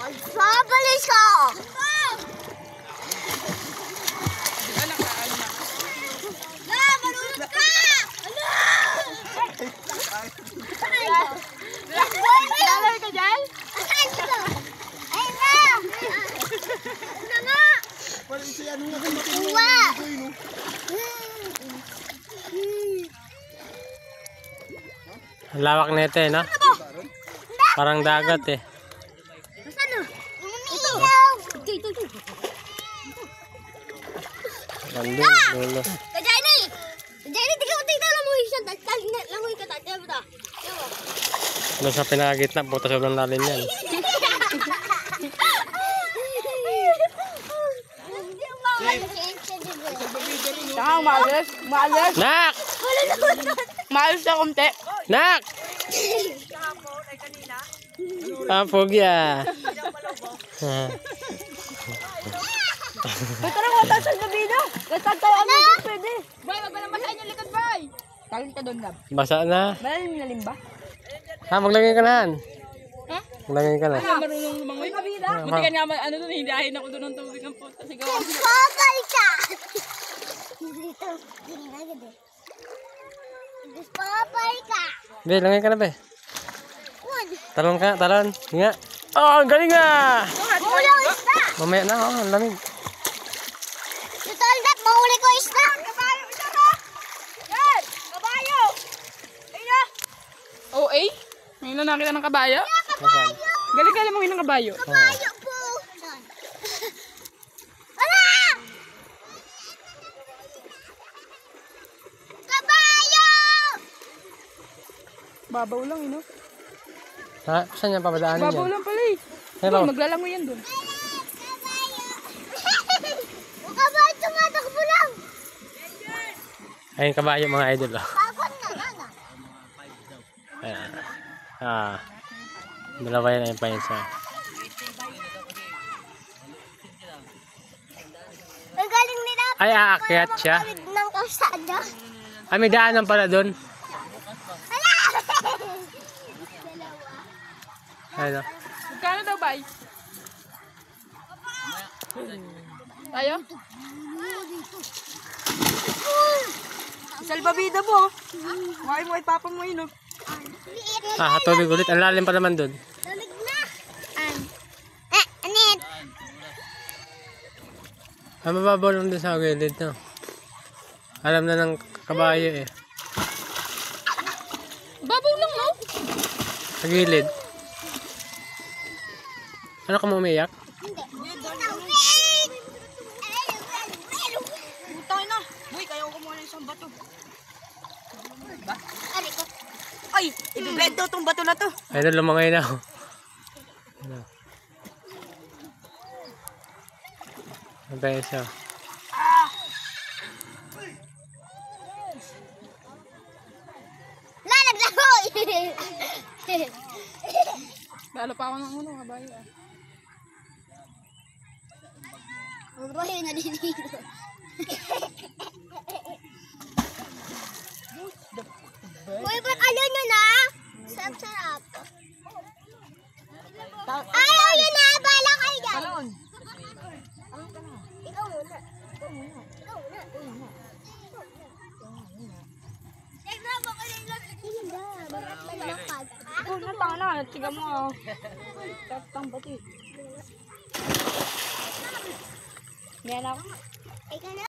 Magsabalis ka! Marunod ka! Dalar ka dyan? Ayun na! Ano nga? Uwa! Ang lawak nito eh, no? Parang dagat eh. Saan na? Umiilaw! Ito. Gandun, dulo. Kajani! Kajani, tingnan lang mo siya. Lang mo yung katatya mo ta. Doon sa pinakagitna, puta sobrang lalim yan. Saka maalis. Maalis. Nak! Maalis na kumte. Nak! Ah, pogi ah. Tara ko tayo sa gabi na. Katag tayo ano ba pwede. Boy, wag mo lang basahin yung likod, boy. Talon ka doon, Gab. Basa na. Malalim na limba. Ha, maglagay ka na. Ha? Maglagay ka na. Marunong lumangoy. Buti ka nga, ano doon, hindahin ako doon ng tubig ang puta. Sigaw. Papal ka! Dito. Papal ka! Be, lagay ka na, be. One. Talon ka, talon. Nga. Oh, ang galing ah! Mahuli ko isda! Mamaya na, oh, ang lamig. Total that, mahuli ko isda! Kabayo, isa ka! Yan! Kabayo! Ayun! Oh, eh? Ngayon lang nakita ng kabayo? Nasaan? Galing-galing mo ng kabayo. Kabayo po! Wala! Kabayo! Babaw lang, ino. Ha? Saan yan papadaanin Babaw yan? lang pala eh. Hello. Doon, maglalangoy yan doon. O kabayo, tumatakbo lang! Ayun, kabayo mga idol. Oh. Pagod na, nana. Ayan. Ah. Dalawa yan ayun pa yun sa. Ang galing nila. Ay, aakyat siya. Kaya ng kalsada. Ah, may daanan pala doon. Wala! Ayun. Magkano daw, bay? Tayo? Salbabida mo. Why mo ipapa mo ino? Ah, tubig ulit. Ang lalim pa naman doon. Lamig na. Anit. Ah, mababaw lang doon sa gilid, no? Alam na ng kabayo eh. Babaw lang, no? Sa gilid. Ano ka mo umiyak? Putay na. Boy, kaya ko kumuha ng isang bato. Ari ko. Ay, ibibento tong bato na to. Ayun, lumangay na ako. Ano? Ang beso. Naglaho. Lalo pa ako ng uno, kabayo ah. Kabayo na dito. Uy, ba't ayaw nyo na? Sarap-sarap. Ayaw nyo na! Bala kayo dyan! Talon. Ikaw muna. Ikaw muna. Ikaw muna. Tignan mo kayo lang. Barat na lakad. Ikaw na, tanga na. Tiga mo ah. Tatang bato eh. Yan ako. Ikaw na.